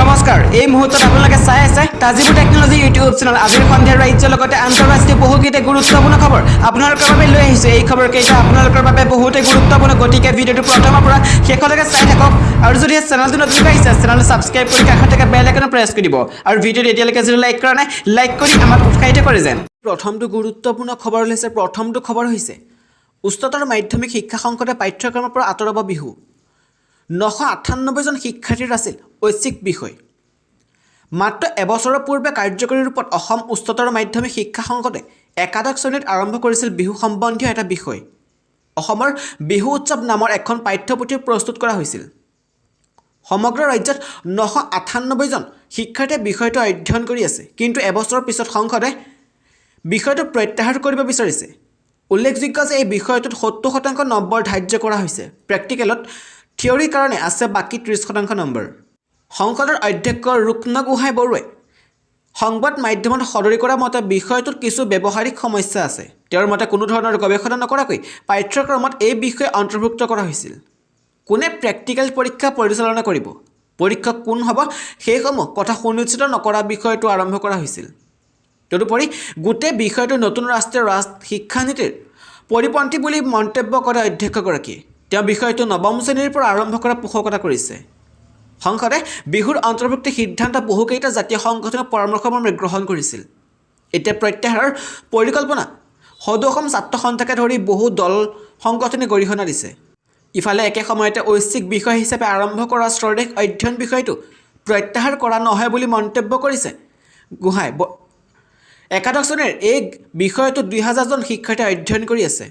নমস্কাৰ এই মুহূৰ্তত আপোনালোকে চাই আছে তাজিবু টেকনলজি ইউটিউব চেনেল আজিৰ সন্ধিয়াৰ ৰাজ্যৰ লগতে আন্তঃৰাষ্ট্ৰীয় বহুকেইটা গুৰুত্বপূৰ্ণ খবৰ আপোনালোকৰ বাবে লৈ আহিছে এই খবৰকেইটা আপোনালোকৰ বাবে বহুতে গুৰুত্বপূৰ্ণ গতিকে ভিডিঅ'টো প্ৰথমৰ পৰা শেষলৈকে চাই থাকক আৰু যদি চেনেলটো নতুন আহিছে চেনেলটো ছাবস্ক্ৰাইব কৰি কাষত থকা বেল আইকন প্ৰেছ কৰি দিব আৰু ভিডিঅ'টো এতিয়ালৈকে যদি লাইক কৰা নাই লাইক কৰি আমাক উৎসাহিত কৰে যেন প্ৰথমটো গুৰুত্বপূৰ্ণ খবৰ হৈছে প্ৰথমটো খবৰ হৈছে উচ্চতৰ মাধ্যমিক শিক্ষা সংসদে পাঠ্যক্ৰমৰ পৰা আঁতৰাব বিহু 998 জন শিক্ষাৰ্থীৰ আছিল ঐচ্ছিক বিষয় মাত্ৰ এবছৰৰ পূৰ্বে কাৰ্যকৰী ৰূপত অসম উচ্চতৰ মাধ্যমিক শিক্ষা সংসদে একাদশ শ্ৰেণীত আৰম্ভ কৰিছিল বিহু সম্বন্ধীয় এটা বিষয় অসমৰ বিহু উৎসৱ নামৰ এখন পাঠ্যপুথি প্ৰস্তুত কৰা হৈছিল সমগ্ৰ ৰাজ্যত 998 জন শিক্ষাৰ্থীয়ে বিষয়টো অধ্যয়ন কৰি আছে কিন্তু এবছৰৰ পিছত সংসদে বিষয়টো প্ৰত্যাহাৰ কৰিব বিচাৰিছে উল্লেখযোগ্য যে এই বিষয়টোত 70% নম্বৰ ধাৰ্য কৰা হৈছে প্ৰেক্টিকেলত থিয়ৰীৰ কাৰণে আছে বাকি 30% নম্বৰ সংসদৰ অধ্যক্ষ ৰুকনা গোহাঁই বৰুৱাই সংবাদ মাধ্যমত সদৰি কৰা মতে বিষয়টোত কিছু ব্যৱহাৰিক সমস্যা আছে তেওঁৰ মতে কোনো ধৰণৰ গৱেষণা নকৰাকৈ পাঠ্যক্ৰমত এই বিষয় অন্তৰ্ভুক্ত কৰা হৈছিল কোনে প্ৰেক্টিকেল পৰীক্ষা পৰিচালনা কৰিব পৰীক্ষক কোন হ'ব সেইসমূহ কথা সুনিশ্চিত নকৰা বিষয়টো আৰম্ভ কৰা হৈছিল তদুপৰি গোটেই বিষয়টো নতুন ৰাষ্ট্ৰীয় শিক্ষানীতিৰ পৰিপন্থী বুলি মন্তব্য কৰে অধ্যক্ষগৰাকীয়ে তেওঁ বিষয়টো নৱম শ্ৰেণীৰ পৰা আৰম্ভ কৰা পোষকতা কৰিছে সংসদে বিহুৰ অন্তৰ্ভুক্তি সিদ্ধান্ত বহুকেইটা জাতীয় সংগঠনৰ পৰামৰ্শমৰ্মে গ্ৰহণ কৰিছিল এতিয়া প্ৰত্যাহাৰৰ পৰিকল্পনা সদৌ অসম ছাত্ৰ সন্থাকে ধৰি বহু দল সংগঠনে গৰিহণা দিছে ইফালে একে সময়তে ঐচ্ছিক বিষয় হিচাপে আৰম্ভ কৰা স্বদেশ অধ্যয়ন বিষয়টো প্ৰত্যাহাৰ কৰা নহয় বুলি মন্তব্য কৰিছে গোহাঁই একাদশ শ্ৰেণীৰ এই বিষয়টো 2000 জন শিক্ষাৰ্থীয়ে অধ্যয়ন কৰি আছে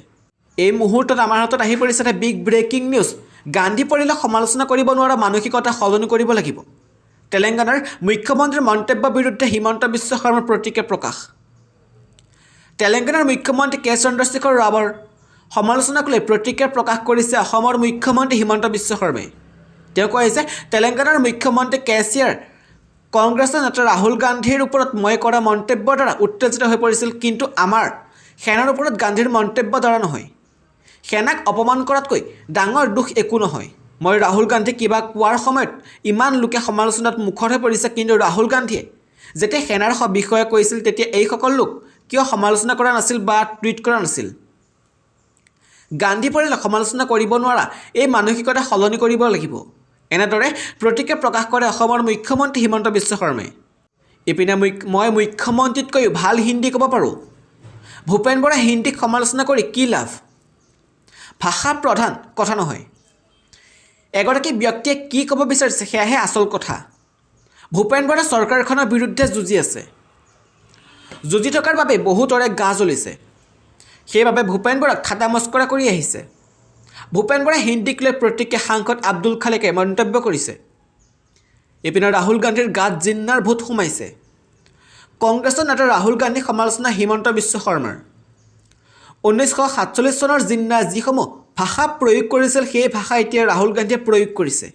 এই মুহূৰ্তত আমাৰ হাতত আহি পৰিছে এটা বিগ ব্ৰেকিং নিউজ গান্ধী পৰিয়ালক সমালোচনা কৰিব নোৱাৰা মানসিকতা সলনি কৰিব লাগিব তেলেংগানাৰ মুখ্যমন্ত্ৰীৰ মন্তব্যৰ বিৰুদ্ধে হিমন্ত বিশ্ব শৰ্মাৰ প্ৰতিক্ৰিয়া প্ৰকাশ তেলেংগানাৰ মুখ্যমন্ত্ৰী কে চন্দ্ৰশেখৰ ৰাৱৰ সমালোচনাক লৈ প্ৰতিক্ৰিয়া প্ৰকাশ কৰিছে অসমৰ মুখ্যমন্ত্ৰী হিমন্ত বিশ্ব শৰ্মাই তেওঁ কয় যে তেলেংগানাৰ মুখ্যমন্ত্ৰী কেচিআৰ কংগ্ৰেছৰ নেতা ৰাহুল গান্ধীৰ ওপৰত মই কৰা মন্তব্যৰ দ্বাৰা উত্তেজিত হৈ পৰিছিল কিন্তু আমাৰ সেনাৰ ওপৰত গান্ধীৰ মন্তব্যৰ দ্বাৰা নহয় সেনাক অপমান কৰাতকৈ ডাঙৰ দুখ একো নহয় মই ৰাহুল গান্ধী কিবা কোৱাৰ সময়ত ইমান লোকে সমালোচনাত মুখৰ হৈ পৰিছে কিন্তু ৰাহুল গান্ধীয়ে যেতিয়া সেনাৰ বিষয়ে কৈছিল তেতিয়া এই সকল লোক কিয় সমালোচনা কৰা নাছিল বা টুইট কৰা নাছিল গান্ধী পৰিয়ালক সমালোচনা কৰিব নোৱাৰা এই মানসিকতা সলনি কৰিব লাগিব এনেদৰে প্ৰতিক্ৰিয়া প্ৰকাশ কৰে অসমৰ মুখ্যমন্ত্ৰী হিমন্ত বিশ্ব শৰ্মাই ইপিনে মই মুখ্যমন্ত্ৰীতকৈ ভাল হিন্দী ক'ব পাৰোঁ ভূপেন বৰাই হিন্দীক সমালোচনা কৰি কি লাভ ভাষা প্ৰধান কথা নহয় এগৰাকী ব্যক্তিয়ে কি ক'ব বিচাৰিছে সেয়াহে আচল কথা ভূপেন বৰাই চৰকাৰখনৰ বিৰুদ্ধে যুঁজি আছে যুঁজি থকাৰ বাবে বহুতৰে গা জ্বলিছে সেইবাবে ভূপেন বৰাক ঠাট্টা মস্কৰা কৰি আহিছে ভূপেন বৰাই হিন্দীক লৈ প্ৰতিক্ৰিয়া সাংসদ আব্দুল খালেকে মন্তব্য কৰিছে ইপিনে ৰাহুল গান্ধীৰ গাত জিন্নাৰ ভূত সোমাইছে কংগ্ৰেছৰ নেতা ৰাহুল গান্ধীৰ সমালোচনা হিমন্ত বিশ্ব শৰ্মাৰ 1947 চনৰ জিন্না যিসমূহ ভাষা প্ৰয়োগ কৰিছিল সেই ভাষা এতিয়া ৰাহুল গান্ধীয়ে প্ৰয়োগ কৰিছে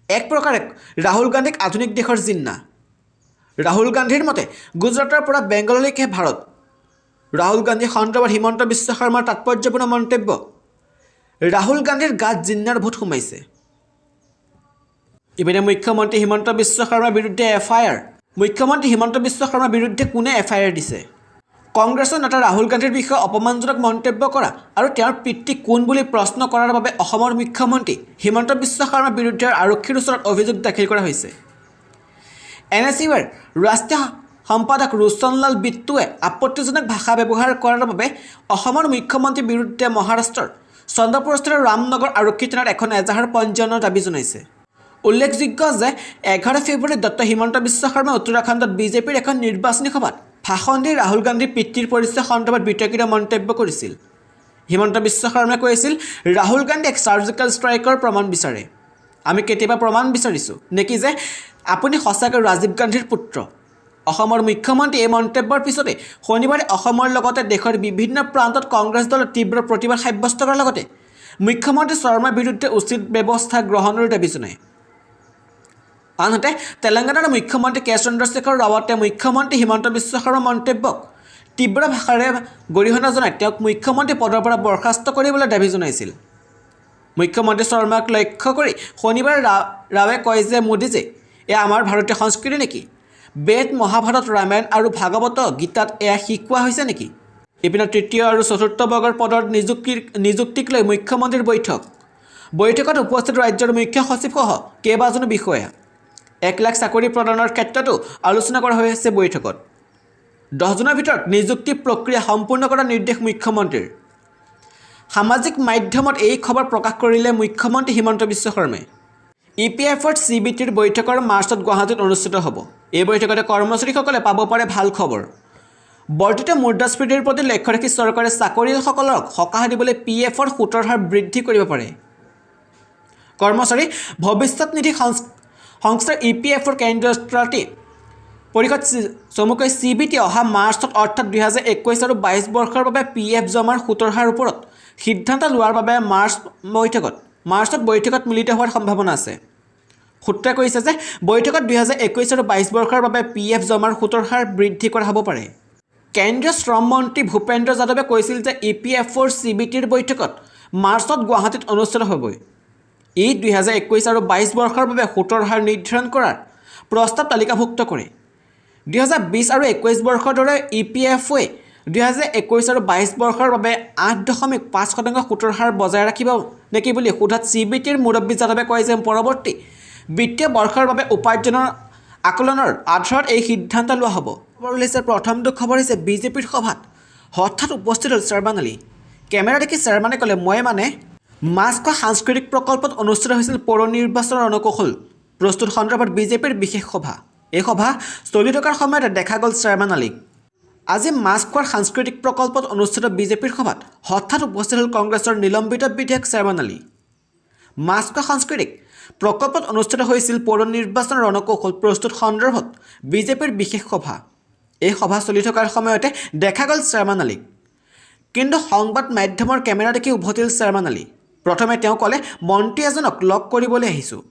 এক প্ৰকাৰে ৰাহুল গান্ধীক আধুনিক দেশৰ জিন্না ৰাহুল গান্ধীৰ মতে গুজৰাটৰ পৰা বেংগললৈকে ভাৰত ৰাহুল গান্ধী সন্দৰ্ভত হিমন্ত বিশ্ব শৰ্মাৰ তাৎপৰ্যপূৰ্ণ মন্তব্য ৰাহুল গান্ধীৰ গাত জিন্নাৰ ভূত সোমাইছে ইপিনে মুখ্যমন্ত্ৰী হিমন্ত বিশ্ব শৰ্মাৰ বিৰুদ্ধে এফআইআৰ মুখ্যমন্ত্ৰী হিমন্ত বিশ্ব শৰ্মাৰ বিৰুদ্ধে কোনে এফআইআৰ দিছে কংগ্ৰেছৰ নেতা ৰাহুল গান্ধীৰ বিষয়ে অপমানজনক মন্তব্য কৰা আৰু তেওঁৰ পিতৃ কোন বুলি প্ৰশ্ন কৰাৰ বাবে অসমৰ মুখ্যমন্ত্ৰী হিমন্ত বিশ্ব শৰ্মাৰ বিৰুদ্ধে আৰক্ষীৰ ওচৰত অভিযোগ দাখিল কৰা হৈছে NSUৰ ৰাষ্ট্ৰীয় সম্পাদক ৰোশনলাল বিট্টুৱে আপত্তিজনক ভাষা ব্যৱহাৰ কৰাৰ বাবে অসমৰ মুখ্যমন্ত্ৰীৰ বিৰুদ্ধে মহাৰাষ্ট্ৰৰ চন্দ্ৰপুৰস্থিত ৰামনগৰ আৰক্ষী থানাত এখন এজাহাৰ পঞ্জীয়নৰ দাবী জনাইছে উল্লেখযোগ্য যে 11 ফেব্ৰুৱাৰীত ডক্টৰ হিমন্ত বিশ্ব শৰ্মাই উত্তৰাখণ্ডত বিজেপিৰ এখন নিৰ্বাচনী সভাত ভাষণ দি ৰাহুল গান্ধীৰ পিতৃৰ পৰিচয় সন্দৰ্ভত বিতৰ্কিত মন্তব্য কৰিছিল হিমন্ত বিশ্ব শৰ্মাই কৈছিল ৰাহুল গান্ধীয়ে চাৰ্জিকেল ষ্ট্ৰাইকৰ প্ৰমাণ বিচাৰে আমি কেতিয়াবা প্ৰমাণ বিচাৰিছোঁ নেকি যে আপুনি সঁচাকৈ ৰাজীৱ গান্ধীৰ পুত্ৰ অসমৰ মুখ্যমন্ত্ৰী এই মন্তব্যৰ পিছতে শনিবাৰে অসমৰ লগতে দেশৰ বিভিন্ন প্ৰান্তত কংগ্ৰেছ দলৰ তীব্ৰ প্ৰতিবাদ সাব্যস্ত কৰাৰ লগতে মুখ্যমন্ত্ৰী শৰ্মাৰ বিৰুদ্ধে উচিত ব্যৱস্থা গ্ৰহণৰ দাবী জনায় আনহাতে তেলেংগানাৰ মুখ্যমন্ত্ৰী কে চন্দ্ৰশেখৰ ৰাৱতে মুখ্যমন্ত্ৰী হিমন্ত বিশ্ব শৰ্মাৰ মন্তব্যক তীব্ৰ ভাষাৰে গৰিহণা জনাই তেওঁক মুখ্যমন্ত্ৰী পদৰ পৰা বৰ্খাস্ত কৰিবলৈ দাবী জনাইছিল মুখ্যমন্ত্ৰী শৰ্মাক লক্ষ্য কৰি শনিবাৰে ৰাৱে কয় যে মোদীজী এয়া আমাৰ ভাৰতীয় সংস্কৃতি নেকি বেদ মহাভাৰত ৰামায়ণ আৰু ভাগৱত গীতাত এয়া শিকোৱা হৈছে নেকি ইপিনে তৃতীয় আৰু চতুৰ্থ বৰ্গৰ পদৰ নিযুক্তিক লৈ মুখ্যমন্ত্ৰীৰ বৈঠকত উপস্থিত ৰাজ্যৰ মুখ্য সচিবসহ কেইবাজনো বিষয়া 1 লাখ চাকৰি প্ৰদানৰ ক্ষেত্ৰতো আলোচনা কৰা হৈছে বৈঠকত 10 জনৰ ভিতৰত নিযুক্তি প্ৰক্ৰিয়া সম্পূৰ্ণ কৰাৰ নিৰ্দেশ মুখ্যমন্ত্ৰীৰ সামাজিক মাধ্যমত এই খবৰ প্ৰকাশ কৰিলে মুখ্যমন্ত্ৰী হিমন্ত বিশ্ব শৰ্মাই ইপিএফৰ চিবিটিৰ বৈঠকৰ মাৰ্চত গুৱাহাটীত অনুষ্ঠিত হ'ব এই বৈঠকতে কৰ্মচাৰীসকলে পাব পাৰে ভাল খবৰ বৰ্ধিত মুদ্ৰাস্ফীতিৰ প্ৰতি লক্ষ্য ৰাখি চৰকাৰে চাকৰিয়ালসকলক সকাহ দিবলৈ পিএফৰ সুতৰ হাৰ বৃদ্ধি কৰিব পাৰে কৰ্মচাৰী ভৱিষ্যত নিধি সংস্থাৰ ইপিএফৰ কেন্দ্ৰীয় পৰিষদ চমুকৈ চিবিটি অহা মাৰ্চত অৰ্থাৎ 2021 আৰু 22 বৰ্ষৰ বাবে পিএফ জমাৰ সুতৰ হাৰ ওপৰত সিদ্ধান্ত লোৱাৰ বাবে মাৰ্চত বৈঠকত মিলিত হোৱাৰ সম্ভাৱনা আছে সূত্ৰই কৈছে যে বৈঠকত 2021 আৰু 22 বৰ্ষৰ বাবে পিএফ জমাৰ সুতৰ হাৰ বৃদ্ধি কৰা হ'ব পাৰে কেন্দ্ৰীয় শ্ৰম মন্ত্ৰী ভূপেন্দ্ৰ যাদৱে কৈছিল যে ইপিএফৰ চিবিটিৰ বৈঠকত মাৰ্চত গুৱাহাটীত অনুষ্ঠিত হ'বই ই 2021 আৰু 22 বৰ্ষৰ বাবে সুতৰ হাৰ নিৰ্ধাৰণ কৰাৰ প্ৰস্তাৱ তালিকাভুক্ত কৰে 2020 আৰু 21 বৰ্ষৰ দৰে ইপিএফঅয়ে 2021 আৰু 22 বৰ্ষৰ বাবে 8.5% সুতৰ হাৰ বজাই ৰাখিব নেকি বুলি সোধাত চিবিটিৰ মুৰব্বী যাদৱে কয় যে পৰৱৰ্তী বিত্তীয় বৰ্ষৰ বাবে উপাৰ্জনৰ আকলনৰ আধাৰত এই সিদ্ধান্ত লোৱা হ'ব প্ৰথমটো খবৰ হৈছে বিজেপিৰ সভাত হঠাৎ উপস্থিত হ'ল শ্বাৰবান আলী কেমেৰা দেখি শ্বাৰবানে ক'লে মই মানে মাস্ক সাংস্কৃতিক প্ৰকল্পত অনুষ্ঠিত হৈছিল পৌৰ নিৰ্বাচনৰ ৰণকৌশল প্ৰস্তুত সন্দৰ্ভত বিজেপিৰ বিশেষ সভা এই সভা চলি থকাৰ সময়তে দেখা গ'ল শ্বাৰবান আলীক আজি মাস্কৰ সাংস্কৃতিক প্ৰকল্পত অনুষ্ঠিত বিজেপিৰ সভাত হঠাৎ উপস্থিত হ'ল কংগ্ৰেছৰ নিলম্বিত বিধায়ক শ্বাৰবান আলী মাস্কৰ সাংস্কৃতিক প্ৰকল্পত অনুষ্ঠিত হৈছিল পৌৰ নিৰ্বাচনৰ ৰণকৌশল প্ৰস্তুত সন্দৰ্ভত বিজেপিৰ বিশেষ সভা এই সভা চলি থকাৰ সময়তে দেখা গ'ল শ্বাৰবান আলীক কিন্তু সংবাদ মাধ্যমৰ কেমেৰা দেখি উভতিল শ্বাৰবান আলী প্ৰথমে তেওঁ ক'লে মন্ত্ৰী এজনক লগ কৰিবলৈ আহিছোঁ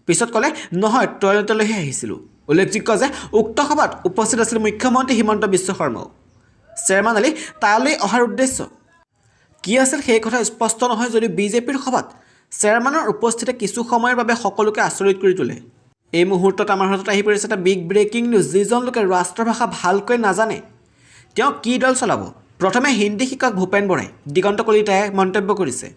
পিছত ক'লে নহয় টয়লেটলৈহে আহিছিলোঁ উল্লেখযোগ্য যে উক্ত সভাত উপস্থিত আছিল মুখ্যমন্ত্ৰী হিমন্ত বিশ্ব শৰ্মাও শ্বাৰবান আলী তালৈ অহাৰ উদ্দেশ্য কি আছিল সেই কথা স্পষ্ট নহয় যদিও বিজেপিৰ সভাত শ্বাৰবানৰ উপস্থিতি কিছু সময়ৰ বাবে সকলোকে আচৰিত কৰি তোলে এই মুহূৰ্তত আমাৰ হাতত আহি পৰিছে এটা বিগ ব্ৰেকিং নিউজ যিজন লোকে ৰাষ্ট্ৰভাষা ভালকৈ নাজানে তেওঁ কি দল চলাব প্ৰথমে হিন্দী শিক্ষক ভূপেন বৰাই দিগন্ত কলিতাই মন্তব্য কৰিছে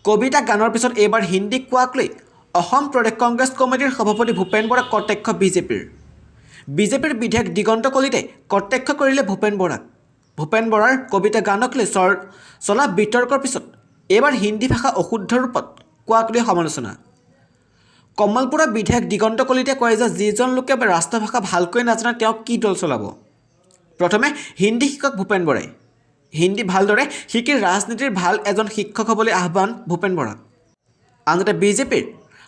কবিতা গানৰ পিছত এইবাৰ হিন্দী কোৱাক লৈ অসম প্ৰদেশ কংগ্ৰেছ কমিটিৰ সভাপতি ভূপেন বৰাক কটাক্ষ বিজেপিৰ বিধায়ক দিগন্ত কলিতাই কটাক্ষ কৰিলে ভূপেন বৰাৰ কবিতা গানক লৈ চলা বিতৰ্কৰ পিছত এইবাৰ হিন্দী ভাষা অশুদ্ধ ৰূপত কোৱাক লৈ সমালোচনা কমলপুৰৰ বিধায়ক দিগন্ত কলিতাই কয় যে যিজন লোকে ৰাষ্ট্ৰভাষা ভালকৈ নাজানে তেওঁ কি দল চলাব প্ৰথমে হিন্দী শিক্ষক ভূপেন বৰাই হিন্দী ভালদৰে শিকি ৰাজনীতিৰ ভাল এজন শিক্ষক হ'বলৈ আহ্বান ভূপেন বৰাক আনহাতে বিজেপিৰ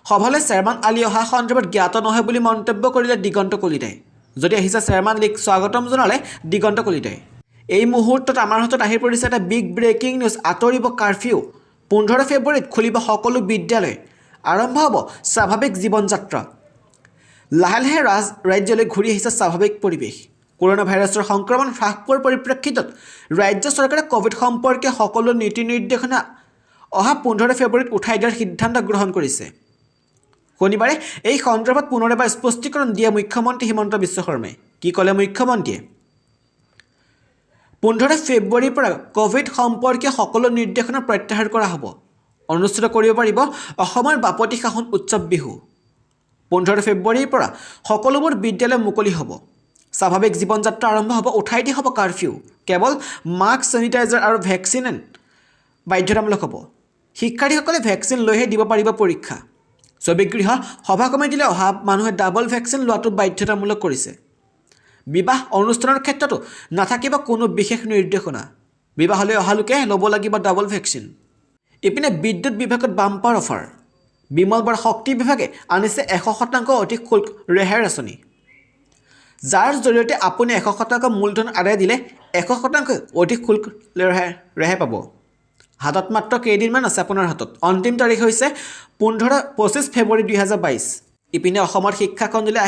সভালৈ শ্বাৰবান আলী অহা সন্দৰ্ভত জ্ঞাত নহয় বুলি মন্তব্য কৰিলে দিগন্ত কলিতাই যদি আহিছে শ্বাৰবান আলীক স্বাগতম জনালে দিগন্ত কলিতাই এই মুহূৰ্তত আমাৰ হাতত আহি পৰিছে এটা বিগ ব্ৰেকিং নিউজ আঁতৰিব কাৰফিউ 15 ফেব্ৰুৱাৰীত খুলিব সকলো বিদ্যালয় আৰম্ভ হ'ব স্বাভাৱিক জীৱন যাত্ৰা লাহে লাহে ৰাজ্যলৈ ঘূৰি আহিছে স্বাভাৱিক পৰিৱেশ কৰোনা ভাইৰাছৰ সংক্ৰমণ হ্ৰাস পোৱাৰ পৰিপ্ৰেক্ষিতত ৰাজ্য চৰকাৰে কোভিড সম্পৰ্কীয় সকলো নীতি নিৰ্দেশনা অহা 15 ফেব্ৰুৱাৰীত উঠাই দিয়াৰ সিদ্ধান্ত গ্ৰহণ কৰিছে শনিবাৰে এই সন্দৰ্ভত পুনৰ এবাৰ স্পষ্টীকৰণ দিয়ে মুখ্যমন্ত্ৰী হিমন্ত বিশ্ব শৰ্মাই কি ক'লে মুখ্যমন্ত্ৰীয়ে 15 ফেব্ৰুৱাৰীৰ পৰা কোভিড সম্পৰ্কীয় সকলো নিৰ্দেশনা প্ৰত্যাহাৰ কৰা হ'ব অনুষ্ঠিত কৰিব পাৰিব অসমৰ বাপতি সাহোন উৎসৱ বিহু 15 ফেব্ৰুৱাৰীৰ পৰা সকলোবোৰ বিদ্যালয় মুকলি হ'ব স্বাভাৱিক জীৱন যাত্ৰা আৰম্ভ হ'ব উঠাই দিয়া হ'ব কাৰফিউ কেৱল মাস্ক চেনিটাইজাৰ আৰু ভেকচিন বাধ্যতামূলক হ'ব শিক্ষাৰ্থীসকলে ভেকচিন লৈহে দিব পাৰিব পৰীক্ষা ছবিগৃহ সভা কমিটিলৈ অহা মানুহে ডাবল ভেকচিন লোৱাটো বাধ্যতামূলক কৰিছে বিবাহ অনুষ্ঠানৰ ক্ষেত্ৰতো নাথাকিব কোনো বিশেষ নিৰ্দেশনা বিবাহলৈ অহা লোকে ল'ব লাগিব ডাবল ভেকচিন ইপিনে বিদ্যুৎ বিভাগত বাম্পাৰ অফাৰ বিমল বৰা শক্তি বিভাগে আনিছে 100% অধিক শুল্ক ৰেহাই আঁচনি যাৰ জৰিয়তে আপুনি 100% মূলধন আদায় দিলে 100% অধিক শুল্ক ৰেহাই পাব হাতত মাত্ৰ কেইদিনমান আছে আপোনাৰ হাতত অন্তিম তাৰিখ হৈছে 25 ফেব্ৰুৱাৰী 2022 ইপিনে অসমৰ শিক্ষাখণ্ডলৈ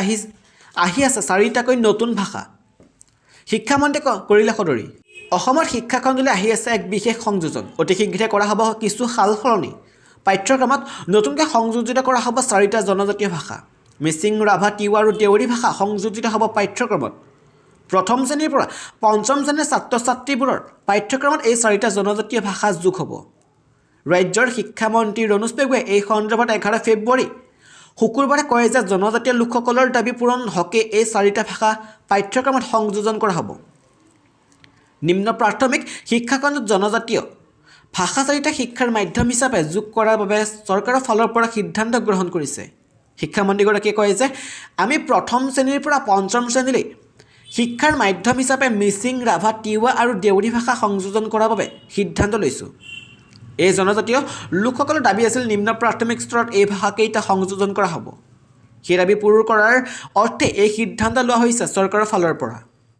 আহি আছে 4টাকৈ নতুন ভাষা শিক্ষামন্ত্ৰী কৰিলে সদৰি অসমৰ শিক্ষাখণ্ডলৈ আহি আছে এক বিশেষ সংযোজন অতি শীঘ্ৰে কৰা হ'ব কিছু সাল সলনি পাঠ্যক্ৰমত নতুনকৈ সংযোজিত কৰা হ'ব 4টা জনজাতীয় ভাষা মিচিং, ৰাভা, তিৱা আৰু দেউৰী ভাষা সংযোজিত হ'ব পাঠ্যক্ৰমত। প্ৰথম শ্ৰেণীৰ পৰা পঞ্চম শ্ৰেণীৰ ছাত্ৰ ছাত্ৰীবোৰৰ পাঠ্যক্ৰমত এই 4টা জনজাতীয় ভাষা যোগ হ'ব। ৰাজ্যৰ শিক্ষামন্ত্ৰী ৰণোজ পেগুৱে এই সন্দৰ্ভত 11 ফেব্ৰুৱাৰী শুকুৰবাৰে কয় যে জনজাতীয় লোকসকলৰ দাবী পূৰণ হকে এই 4টা ভাষা পাঠ্যক্ৰমত সংযোজন কৰা হ'ব। নিম্ন প্ৰাথমিক শিক্ষাখণ্ডত জনজাতীয় ভাষা 4টা শিক্ষাৰ মাধ্যম হিচাপে যোগ কৰাৰ বাবে চৰকাৰৰ ফালৰ পৰা সিদ্ধান্ত গ্ৰহণ কৰিছে। শিক্ষামন্ত্ৰীগৰাকীয়ে কয় যে আমি প্ৰথম শ্ৰেণীৰ পৰা পঞ্চম শ্ৰেণীলৈ শিক্ষাৰ মাধ্যম হিচাপে মিচিং, ৰাভা, তিৱা আৰু দেউৰী ভাষা সংযোজন কৰাৰ বাবে সিদ্ধান্ত লৈছোঁ। এই জনজাতীয় লোকসকলৰ দাবী আছিল নিম্ন প্ৰাথমিক স্তৰত এই ভাষাকেইটা সংযোজন কৰা হ'ব। সেই দাবী পূৰণ কৰাৰ অৰ্থে এই সিদ্ধান্ত লোৱা হৈছে চৰকাৰৰ ফালৰ পৰা।